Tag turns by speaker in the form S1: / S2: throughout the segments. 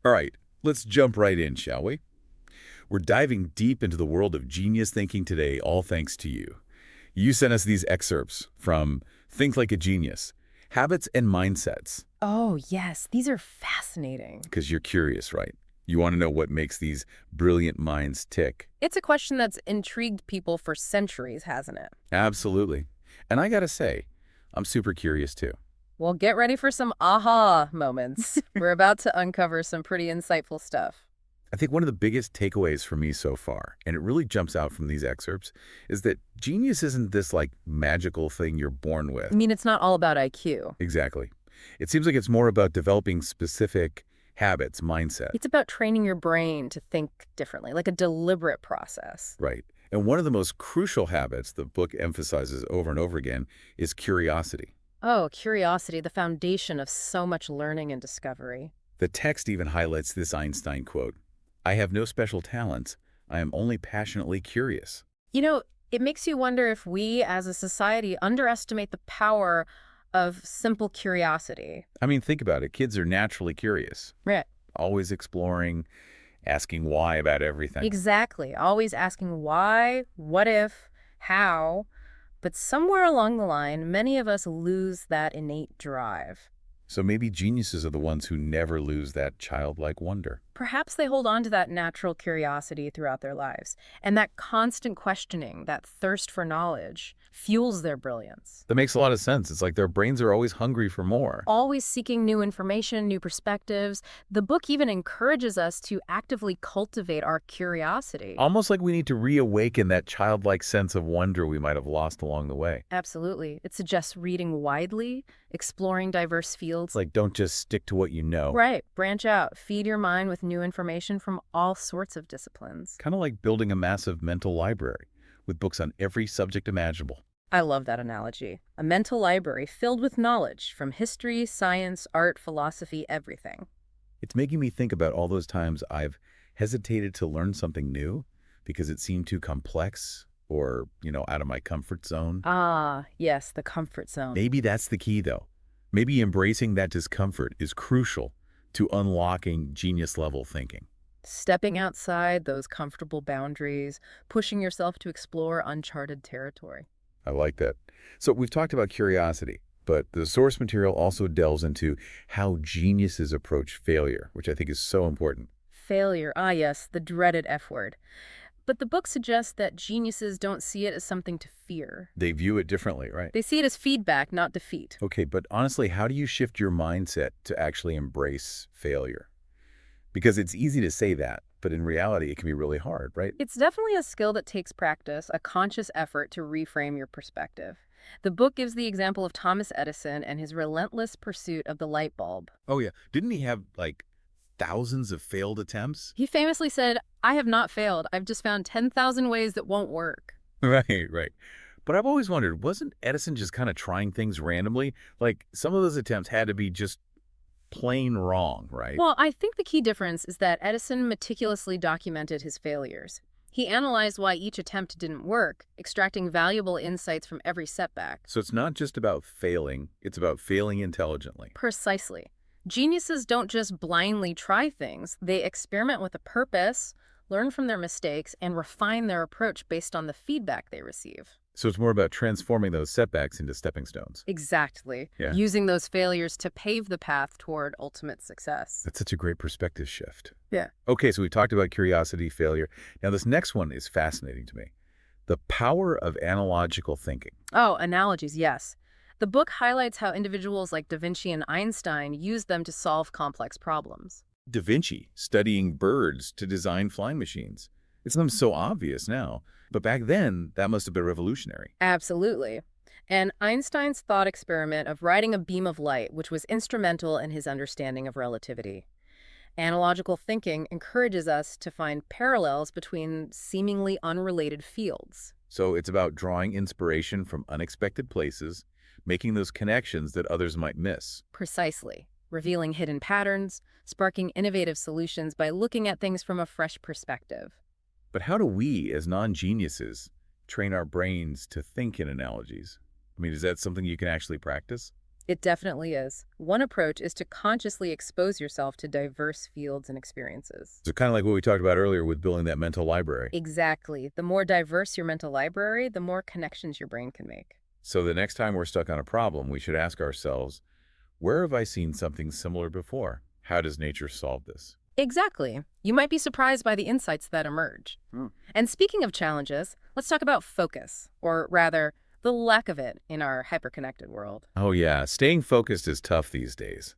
S1: All right, let's jump right in, shall we? We're diving deep into the world of genius thinking today, all thanks to you. You sent us these excerpts from Think Like a Genius, Habits and Mindsets,
S2: Oh, yes, these are fascinating.
S1: because you're curious, right? You want to know what makes these brilliant minds tick.
S2: It's a question that's intrigued people for centuries, hasn't it?
S1: Absolutely. And I gotta say, I'm super curious too.
S2: Well, get ready for some aha moments. We're about to uncover some pretty insightful stuff.
S1: I think one of the biggest takeaways for me so far, and it really jumps out from these excerpts, is that genius isn't this like magical thing you're born
S2: I
S1: with.
S2: mean, it's not all about IQ.
S1: Exactly. It seems like it's more about developing specific habits, mindset.
S2: It's about training your brain to think differently, like a deliberate process.
S1: Right. And one of the most crucial habits the book emphasizes over and over again is curiosity.
S2: Oh, curiosity, the foundation of so much learning and discovery.
S1: The text even highlights this Einstein quote, "I have no special talents. I am only passionately curious."
S2: You know, it makes you wonder if we as a society underestimate the power of simple curiosity.
S1: I mean, think about it. Kids are naturally curious,
S2: Right.
S1: always exploring, asking why about everything.
S2: Exactly. Always asking why, what if, how. But somewhere along the line, many of us lose that innate drive.
S1: So maybe geniuses are the ones who never lose that childlike wonder.
S2: Perhaps they hold on to that natural curiosity throughout their lives, and that constant questioning, that thirst for knowledge, fuels their brilliance.
S1: That makes a lot of sense. It's like their brains are always hungry for more.
S2: Always seeking new information, new perspectives. The book even encourages us to actively cultivate our curiosity.
S1: Almost like we need to reawaken that childlike sense of wonder we might have lost along the way.
S2: Absolutely. It suggests reading widely, exploring diverse
S1: It's
S2: fields.
S1: like, don't just stick to what you know.
S2: Right. Branch out. Feed your mind with new information from all sorts of disciplines.
S1: Kind of like building a massive mental library with books on every subject imaginable.
S2: I love that analogy. A mental library filled with knowledge from history, science, art, philosophy, everything.
S1: It's making me think about all those times I've hesitated to learn something new because it seemed too complex or, out of my comfort zone.
S2: Ah, yes, the comfort zone.
S1: Maybe that's the key, though. Maybe embracing that discomfort is crucial to unlocking genius-level thinking.
S2: Stepping outside those comfortable boundaries, pushing yourself to explore uncharted territory.
S1: I like that. So we've talked about curiosity, but the source material also delves into how geniuses approach failure, which I think is so important.
S2: Failure, ah, yes, the dreaded F word. But the book suggests that geniuses don't see it as something to fear.
S1: They view it differently, right?
S2: They see it as feedback, not defeat.
S1: Okay, but honestly, how do you shift your mindset to actually embrace failure? Because it's easy to say that, but in reality, it can be really hard, right?
S2: It's definitely a skill that takes practice, a conscious effort to reframe your perspective. The book gives the example of Thomas Edison and his relentless pursuit of the light bulb.
S1: Oh, yeah. Didn't he have, like, thousands of failed attempts?
S2: He famously said, "I have not failed. I've just found 10,000 ways that won't work."
S1: Right, right. But I've always wondered, wasn't Edison just kind of trying things randomly? Like, some of those attempts had to be just plain wrong, right?
S2: Well, I think the key difference is that Edison meticulously documented his failures. He analyzed why each attempt didn't work, extracting valuable insights from every setback.
S1: So it's not just about failing, it's about failing intelligently.
S2: Precisely. Geniuses don't just blindly try things, they experiment with a purpose, learn from their mistakes, and refine their approach based on the feedback they receive.
S1: So it's more about transforming those setbacks into stepping stones.
S2: Exactly.
S1: Yeah.
S2: Using those failures to pave the path toward ultimate success.
S1: That's such a great perspective shift.
S2: Yeah.
S1: Okay, so we talked about curiosity, failure. Now this next one is fascinating to me. The power of analogical thinking.
S2: Oh, analogies, yes. The book highlights how individuals like Da Vinci and Einstein used them to solve complex problems.
S1: Da Vinci studying birds to design flying machines. It seems so obvious now, but back then, that must have been revolutionary.
S2: Absolutely. And Einstein's thought experiment of writing a beam of light, which was instrumental in his understanding of relativity. Analogical thinking encourages us to find parallels between seemingly unrelated fields.
S1: So it's about drawing inspiration from unexpected places, making those connections that others might miss.
S2: Precisely. Revealing hidden patterns, sparking innovative solutions by looking at things from a fresh perspective.
S1: But how do we, as non-geniuses, train our brains to think in analogies? I mean, is that something you can actually practice?
S2: It definitely is. One approach is to consciously expose yourself to diverse fields and experiences.
S1: So kind of like what we talked about earlier with building that mental library.
S2: Exactly. The more diverse your mental library, the more connections your brain can make.
S1: So the next time we're stuck on a problem, we should ask ourselves, where have I seen something similar before? How does nature solve this?
S2: Exactly. You might be surprised by the insights that emerge.
S1: Hmm.
S2: And speaking of challenges, let's talk about focus, or rather, the lack of it in our hyperconnected world.
S1: Oh yeah, staying focused is tough these days.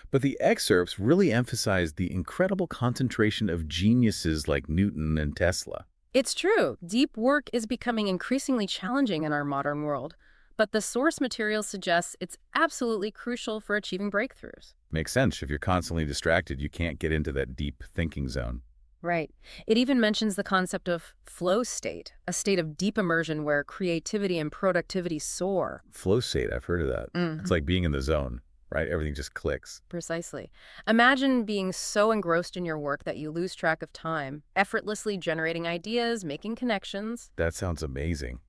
S1: But the excerpts really emphasize the incredible concentration of geniuses like Newton and Tesla.
S2: It's true, deep work is becoming increasingly challenging in our modern world, but the source material suggests it's absolutely crucial for achieving breakthroughs.
S1: Makes sense. If you're constantly distracted, you can't get into that deep thinking zone.
S2: Right. It even mentions the concept of flow state, a state of deep immersion where creativity and productivity soar.
S1: Flow state, I've heard of that. It's like being in the zone, right? Everything just clicks.
S2: Precisely. Imagine being so engrossed in your work that you lose track of time, effortlessly generating ideas, making connections.
S1: That sounds amazing.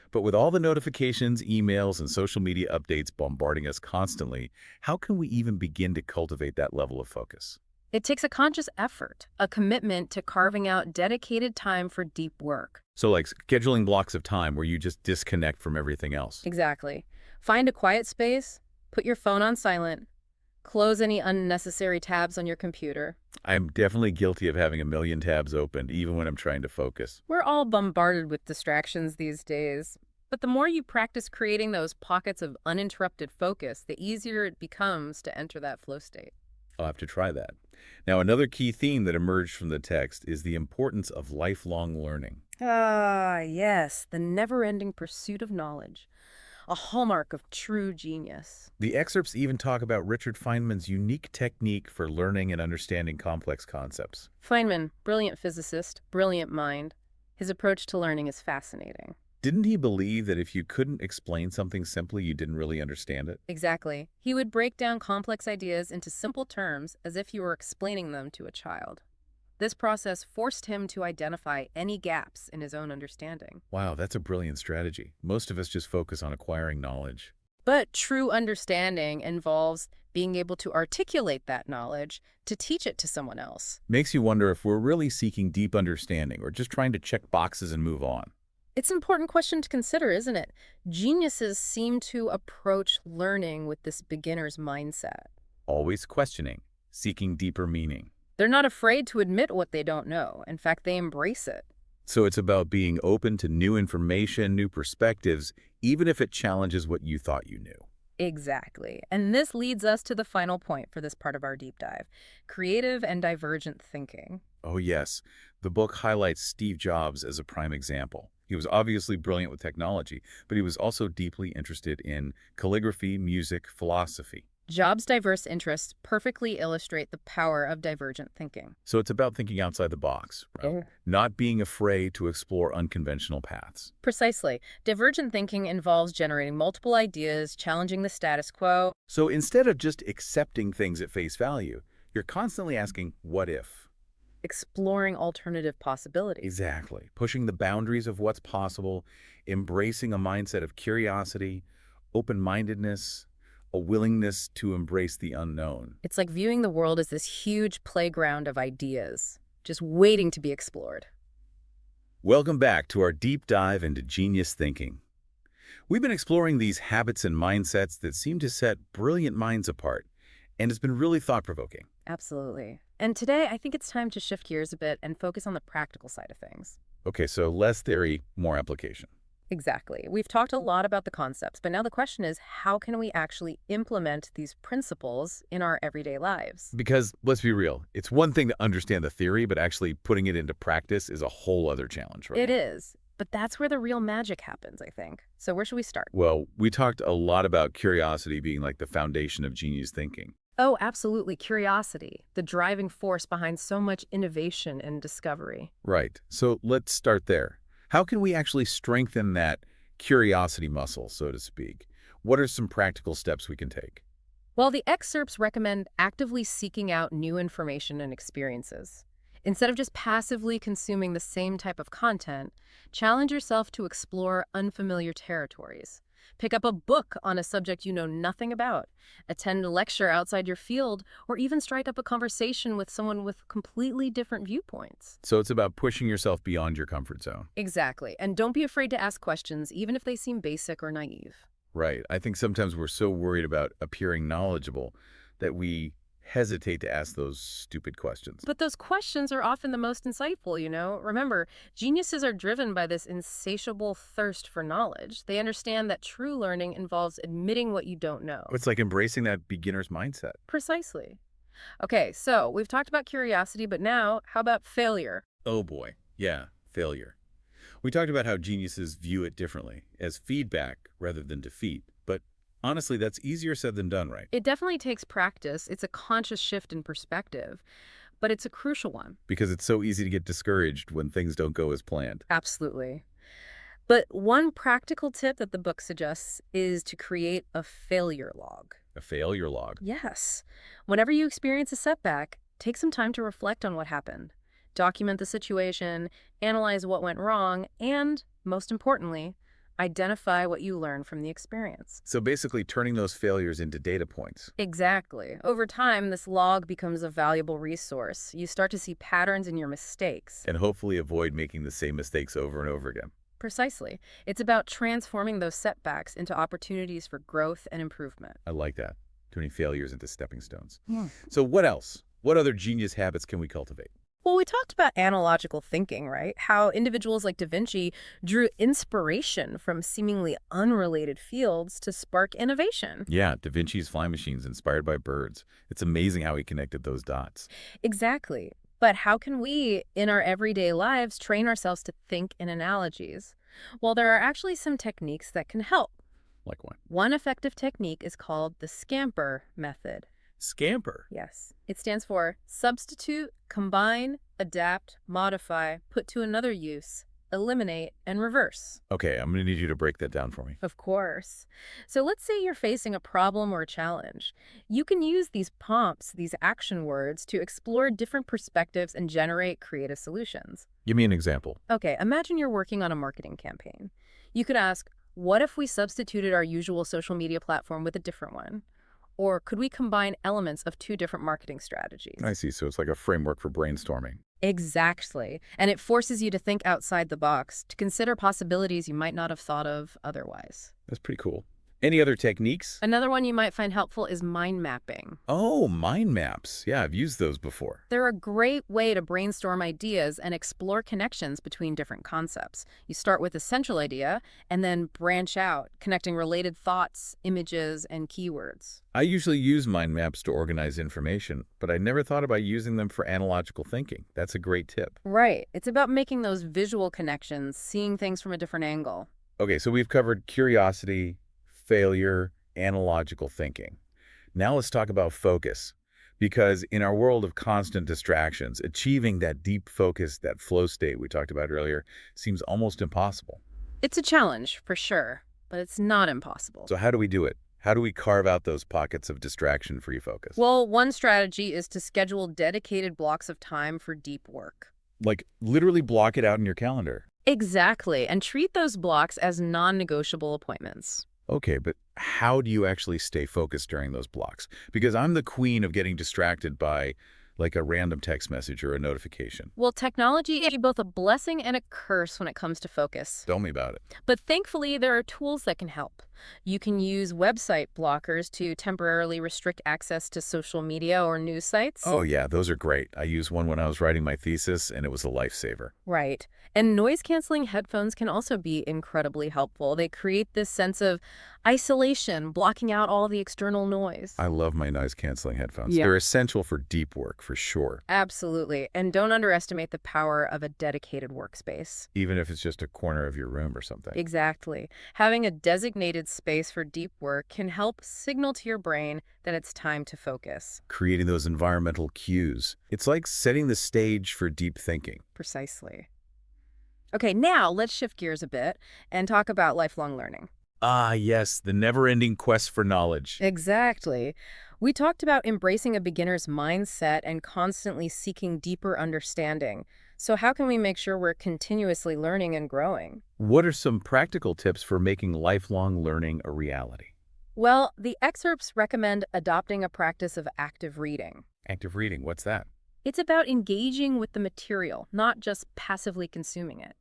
S1: But with all the notifications, emails, and social media updates bombarding us constantly, how can we even begin to cultivate that level of focus?
S2: It takes a conscious effort, a commitment to carving out dedicated time for deep work.
S1: So like scheduling blocks of time where you just disconnect from everything else.
S2: Exactly. Find a quiet space, put your phone on silent, close any unnecessary tabs on your computer.
S1: I'm definitely guilty of having a million tabs open, even when I'm trying to focus.
S2: We're all bombarded with distractions these days. But the more you practice creating those pockets of uninterrupted focus, the easier it becomes to enter that flow state.
S1: I'll have to try that. Now, another key theme that emerged from the text is the importance of lifelong learning.
S2: Ah, yes, the never-ending pursuit of knowledge, a hallmark of true genius.
S1: The excerpts even talk about Richard Feynman's unique technique for learning and understanding complex concepts.
S2: Feynman, brilliant physicist, brilliant mind. His approach to learning is fascinating.
S1: Didn't he believe that if you couldn't explain something simply, you didn't really understand it?
S2: Exactly. He would break down complex ideas into simple terms as if you were explaining them to a child. This process forced him to identify any gaps in his own understanding.
S1: Wow, that's a brilliant strategy. Most of us just focus on acquiring knowledge.
S2: But true understanding involves being able to articulate that knowledge to teach it to someone else.
S1: Makes you wonder if we're really seeking deep understanding or just trying to check boxes and move on.
S2: It's an important question to consider, isn't it? Geniuses seem to approach learning with this beginner's mindset.
S1: Always questioning, seeking deeper meaning.
S2: They're not afraid to admit what they don't know. In fact, they embrace it.
S1: So it's about being open to new information, new perspectives, even if it challenges what you thought you knew.
S2: Exactly. And this leads us to the final point for this part of our deep dive, creative and divergent thinking.
S1: Oh yes, the book highlights Steve Jobs as a prime example. He was obviously brilliant with technology, but he was also deeply interested in calligraphy, music, philosophy.
S2: Jobs' diverse interests perfectly illustrate the power of divergent thinking.
S1: So it's about thinking outside the box, right?
S2: Yeah.
S1: Not being afraid to explore unconventional paths.
S2: Precisely. Divergent thinking involves generating multiple ideas, challenging the status quo.
S1: So instead of just accepting things at face value, you're constantly asking, what if?
S2: Exploring alternative possibilities.
S1: Exactly. Pushing the boundaries of what's possible, embracing a mindset of curiosity, open-mindedness, a willingness to embrace the unknown.
S2: It's like viewing the world as this huge playground of ideas, just waiting to be explored.
S1: Welcome back to our deep dive into genius thinking. We've been exploring these habits and mindsets that seem to set brilliant minds apart, and it's been really thought-provoking.
S2: Absolutely. And today, I think it's time to shift gears a bit and focus on the practical side of things.
S1: Okay, so less theory, more application.
S2: Exactly. We've talked a lot about the concepts, but now the question is, how can we actually implement these principles in our everyday lives?
S1: Because, let's be real, it's one thing to understand the theory, but actually putting it into practice is a whole other challenge, right?
S2: It is. But that's where the real magic happens, I think. So where should we start?
S1: Well, we talked a lot about curiosity being like the foundation of genius thinking.
S2: Oh, absolutely. Curiosity, the driving force behind so much innovation and discovery.
S1: Right. So let's start there. How can we actually strengthen that curiosity muscle, so to speak? What are some practical steps we can take?
S2: Well, the excerpts recommend actively seeking out new information and experiences. Instead of just passively consuming the same type of content, challenge yourself to explore unfamiliar territories. Pick up a book on a subject you know nothing about, attend a lecture outside your field, or even strike up a conversation with someone with completely different viewpoints.
S1: So it's about pushing yourself beyond your comfort zone.
S2: Exactly. And don't be afraid to ask questions, even if they seem basic or naive.
S1: Right. I think sometimes we're so worried about appearing knowledgeable that we hesitate to ask those stupid questions.
S2: But those questions are often the most insightful, you know? Remember, geniuses are driven by this insatiable thirst for knowledge. They understand that true learning involves admitting what you don't know.
S1: It's like embracing that beginner's mindset.
S2: Precisely. Okay, so we've talked about curiosity, but now, how about failure?
S1: Oh boy. Yeah, failure. We talked about how geniuses view it differently, as feedback rather than defeat. But honestly, that's easier said than done, right?
S2: It definitely takes practice. It's a conscious shift in perspective, but it's a crucial one.
S1: Because it's so easy to get discouraged when things don't go as planned.
S2: Absolutely. But one practical tip that the book suggests is to create a failure log.
S1: A failure log.
S2: Yes. Whenever you experience a setback, take some time to reflect on what happened. Document the situation, analyze what went wrong, and, most importantly, identify what you learned from the experience.
S1: So basically turning those failures into data points.
S2: Exactly. Over time, this log becomes a valuable resource. You start to see patterns in your mistakes.
S1: And hopefully avoid making the same mistakes over and over again.
S2: Precisely. It's about transforming those setbacks into opportunities for growth and improvement.
S1: I like that. Turning failures into stepping stones.
S2: Yeah.
S1: So what else? What other genius habits can we cultivate?
S2: Well, we talked about analogical thinking, right? How individuals like Da Vinci drew inspiration from seemingly unrelated fields to spark innovation.
S1: Yeah, Da Vinci's flying machines inspired by birds. It's amazing how he connected those dots.
S2: Exactly. But how can we, in our everyday lives, train ourselves to think in analogies? Well, there are actually some techniques that can help.
S1: Like what?
S2: One effective technique is called the scamper method.
S1: Scamper.
S2: Yes. It stands for substitute, combine, adapt, modify, put to another use, eliminate, and reverse.
S1: Okay, I'm going to need you to break that down for me.
S2: Of course. So let's say you're facing a problem or a challenge. You can use these prompts, these action words, to explore different perspectives and generate creative solutions.
S1: Give me an example.
S2: Okay, imagine you're working on a marketing campaign. You could ask, what if we substituted our usual social media platform with a different one? Or could we combine elements of two different marketing strategies?
S1: I see. So it's like a framework for brainstorming.
S2: Exactly. And it forces you to think outside the box, to consider possibilities you might not have thought of otherwise.
S1: That's pretty cool. Any other techniques?
S2: Another one you might find helpful is mind mapping.
S1: Oh, mind maps. Yeah, I've used those before.
S2: They're a great way to brainstorm ideas and explore connections between different concepts. You start with a central idea and then branch out, connecting related thoughts, images, and keywords.
S1: I usually use mind maps to organize information, but I never thought about using them for analogical thinking. That's a great tip.
S2: Right. It's about making those visual connections, seeing things from a different angle.
S1: Okay, so we've covered curiosity, failure, analogical thinking. Now let's talk about focus. Because in our world of constant distractions, achieving that deep focus, that flow state we talked about earlier, seems almost impossible.
S2: It's a challenge, for sure, but it's not impossible.
S1: So how do we do it? How do we carve out those pockets of distraction-free focus?
S2: Well, one strategy is to schedule dedicated blocks of time for deep work.
S1: Like literally block it out in your calendar.
S2: Exactly, and treat those blocks as non-negotiable appointments.
S1: Okay, but how do you actually stay focused during those blocks? Because I'm the queen of getting distracted by like a random text message or a notification.
S2: Well, technology is both a blessing and a curse when it comes to focus.
S1: Tell me about it.
S2: But thankfully, there are tools that can help. You can use website blockers to temporarily restrict access to social media or news sites.
S1: Oh yeah, those are great. I used one when I was writing my thesis, and it was a lifesaver.
S2: Right. And noise-canceling headphones can also be incredibly helpful. They create this sense of isolation, blocking out all the external noise.
S1: I love my noise-canceling headphones.
S2: Yeah.
S1: They're essential for deep work, for sure.
S2: Absolutely. And don't underestimate the power of a dedicated workspace.
S1: Even if it's just a corner of your room or something.
S2: Exactly. Having a designated space for deep work can help signal to your brain that it's time to focus.
S1: Creating those environmental cues. It's like setting the stage for deep thinking.
S2: Precisely. Okay, now let's shift gears a bit and talk about lifelong learning.
S1: Ah, yes, the never-ending quest for knowledge.
S2: Exactly. We talked about embracing a beginner's mindset and constantly seeking deeper understanding. So, how can we make sure we're continuously learning and growing?
S1: What are some practical tips for making lifelong learning a reality?
S2: Well, the excerpts recommend adopting a practice of active reading.
S1: Active reading, what's that?
S2: It's about engaging with the material, not just passively consuming it.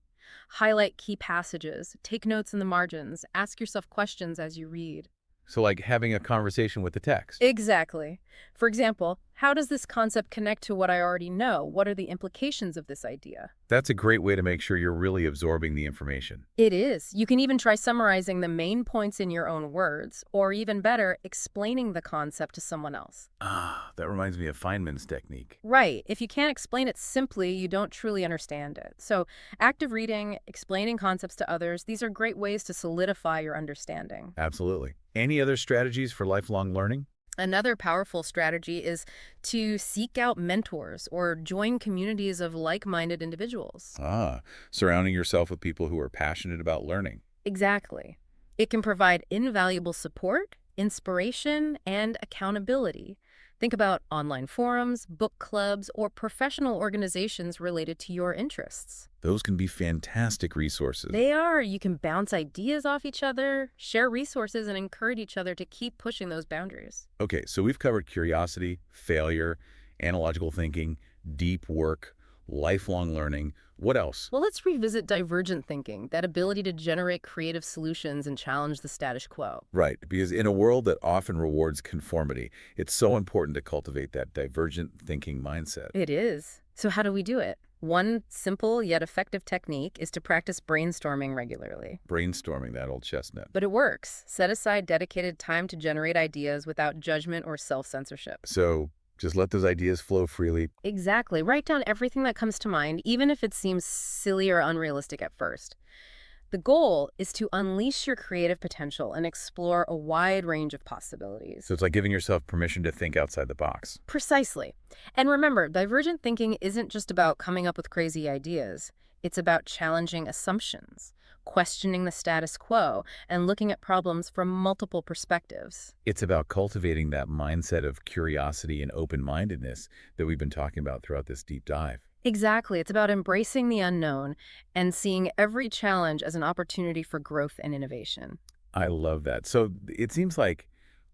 S2: Highlight key passages, take notes in the margins, ask yourself questions as you read.
S1: So like having a conversation with the text.
S2: Exactly. For example, how does this concept connect to what I already know? What are the implications of this idea?
S1: That's a great way to make sure you're really absorbing the information.
S2: It is. You can even try summarizing the main points in your own words, or even better, explaining the concept to someone else.
S1: Ah, that reminds me of Feynman's technique.
S2: Right. If you can't explain it simply, you don't truly understand it. So, active reading, explaining concepts to others, these are great ways to solidify your understanding.
S1: Absolutely. Any other strategies for lifelong learning?
S2: Another powerful strategy is to seek out mentors or join communities of like-minded individuals.
S1: Ah, surrounding yourself with people who are passionate about learning.
S2: Exactly. It can provide invaluable support, inspiration, and accountability. Think about online forums, book clubs, or professional organizations related to your interests.
S1: Those can be fantastic resources.
S2: They are. You can bounce ideas off each other, share resources, and encourage each other to keep pushing those boundaries.
S1: Okay, so we've covered curiosity, failure, analogical thinking, deep work, lifelong learning. What else?
S2: Well, let's revisit divergent thinking, that ability to generate creative solutions and challenge the status quo.
S1: Right, because in a world that often rewards conformity, it's so important to cultivate that divergent thinking mindset.
S2: It is. So how do we do it? One simple yet effective technique is to practice brainstorming regularly.
S1: Brainstorming, that old chestnut.
S2: But it works. Set aside dedicated time to generate ideas without judgment or self-censorship.
S1: So just let those ideas flow freely.
S2: Exactly. Write down everything that comes to mind, even if it seems silly or unrealistic at first. The goal is to unleash your creative potential and explore a wide range of possibilities.
S1: So it's like giving yourself permission to think outside the box.
S2: Precisely. And remember, divergent thinking isn't just about coming up with crazy ideas. It's about challenging assumptions, questioning the status quo, and looking at problems from multiple perspectives.
S1: It's about cultivating that mindset of curiosity and open-mindedness that we've been talking about throughout this deep dive.
S2: Exactly. It's about embracing the unknown and seeing every challenge as an opportunity for growth and innovation.
S1: I love that. So it seems like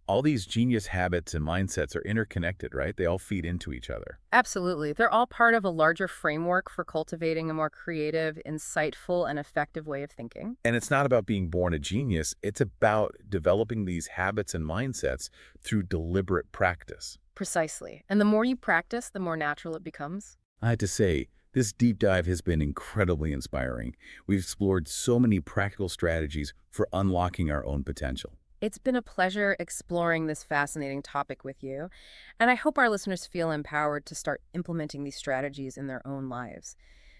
S1: all these genius habits and mindsets are interconnected, right? They all feed into each other.
S2: Absolutely. They're all part of a larger framework for cultivating a more creative, insightful, and effective way of thinking.
S1: And it's not about being born a genius. It's about developing these habits and mindsets through deliberate practice.
S2: Precisely. And the more you practice, the more natural it becomes.
S1: I have to say, this deep dive has been incredibly inspiring. We've explored so many practical strategies for unlocking our own potential.
S2: It's been a pleasure exploring this fascinating topic with you, and I hope our listeners feel empowered to start implementing these strategies in their own lives,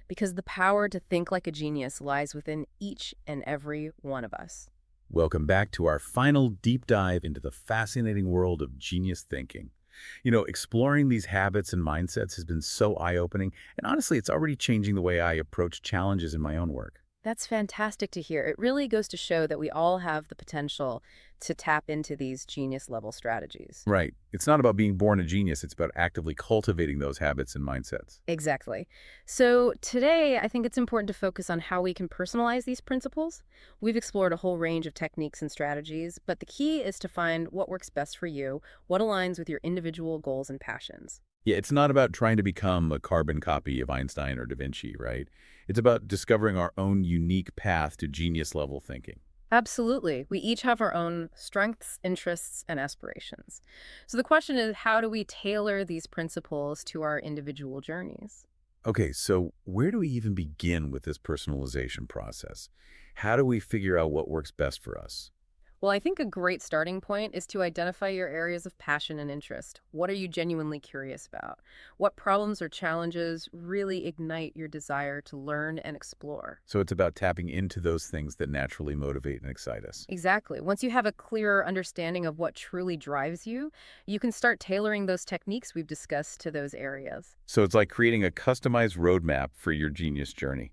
S2: because the power to think like a genius lies within each and every one of us.
S1: Welcome back to our final deep dive into the fascinating world of genius thinking. You know, exploring these habits and mindsets has been so eye-opening, and honestly, it's already changing the way I approach challenges in my own work.
S2: That's fantastic to hear. It really goes to show that we all have the potential to tap into these genius-level strategies.
S1: Right. It's not about being born a genius. It's about actively cultivating those habits and mindsets.
S2: Exactly. So today, I think it's important to focus on how we can personalize these principles. We've explored a whole range of techniques and strategies, but the key is to find what works best for you, what aligns with your individual goals and passions.
S1: Yeah, it's not about trying to become a carbon copy of Einstein or Da Vinci, right? It's about discovering our own unique path to genius-level thinking.
S2: Absolutely. We each have our own strengths, interests, and aspirations. So the question is, how do we tailor these principles to our individual journeys?
S1: Okay, so where do we even begin with this personalization process? How do we figure out what works best for us?
S2: Well, I think a great starting point is to identify your areas of passion and interest. What are you genuinely curious about? What problems or challenges really ignite your desire to learn and explore?
S1: So it's about tapping into those things that naturally motivate and excite us.
S2: Exactly. Once you have a clearer understanding of what truly drives you, you can start tailoring those techniques we've discussed to those areas.
S1: So it's like creating a customized roadmap for your genius journey.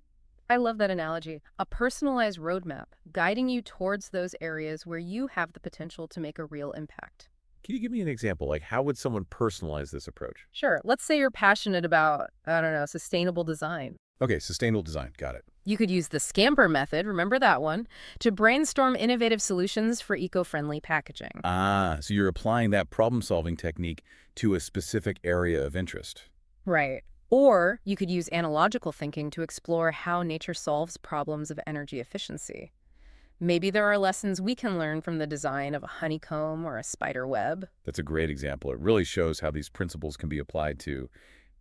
S2: I love that analogy. A personalized roadmap guiding you towards those areas where you have the potential to make a real impact.
S1: Can you give me an example? Like, how would someone personalize this approach?
S2: Sure, let's say you're passionate about, I don't know, sustainable design.
S1: Okay, sustainable design. Got it.
S2: You could use the scamper method, remember that one, to brainstorm innovative solutions for eco-friendly packaging.
S1: Ah, so you're applying that problem-solving technique to a specific area of interest.
S2: Right. Or you could use analogical thinking to explore how nature solves problems of energy efficiency. Maybe there are lessons we can learn from the design of a honeycomb or a spider web.
S1: That's a great example. It really shows how these principles can be applied to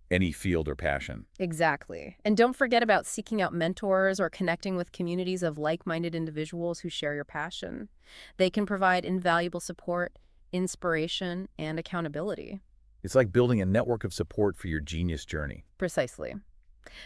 S1: any field or passion.
S2: Exactly. And don't forget about seeking out mentors or connecting with communities of like-minded individuals who share your passion. They can provide invaluable support, inspiration, and accountability.
S1: It's like building a network of support for your genius journey.
S2: Precisely.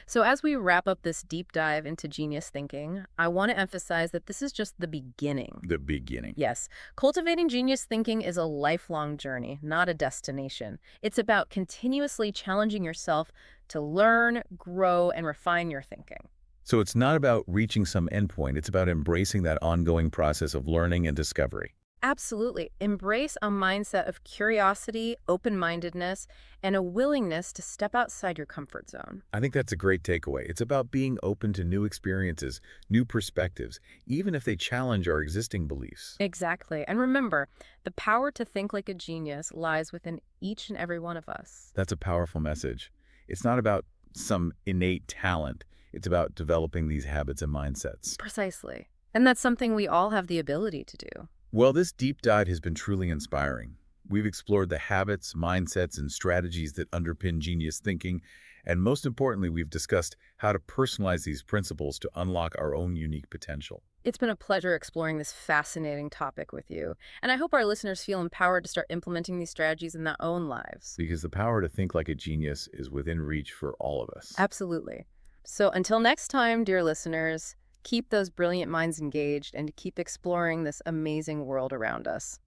S2: So as we wrap up this deep dive into genius thinking, I want to emphasize that this is just the beginning.
S1: The beginning.
S2: Yes, cultivating genius thinking is a lifelong journey, not a destination. It's about continuously challenging yourself to learn, grow, and refine your thinking.
S1: So it's not about reaching some endpoint. It's about embracing that ongoing process of learning and discovery.
S2: Absolutely. Embrace a mindset of curiosity, open-mindedness, and a willingness to step outside your comfort zone.
S1: I think that's a great takeaway. It's about being open to new experiences, new perspectives, even if they challenge our existing beliefs.
S2: Exactly. And remember, the power to think like a genius lies within each and every one of us.
S1: That's a powerful message. It's not about some innate talent. It's about developing these habits and mindsets.
S2: Precisely. And that's something we all have the ability to do.
S1: Well, this deep dive has been truly inspiring. We've explored the habits, mindsets, and strategies that underpin genius thinking, and most importantly, we've discussed how to personalize these principles to unlock our own unique potential.
S2: It's been a pleasure exploring this fascinating topic with you, and I hope our listeners feel empowered to start implementing these strategies in their own lives.
S1: Because the power to think like a genius is within reach for all of us.
S2: Absolutely. So until next time, dear listeners, keep those brilliant minds engaged and keep exploring this amazing world around us.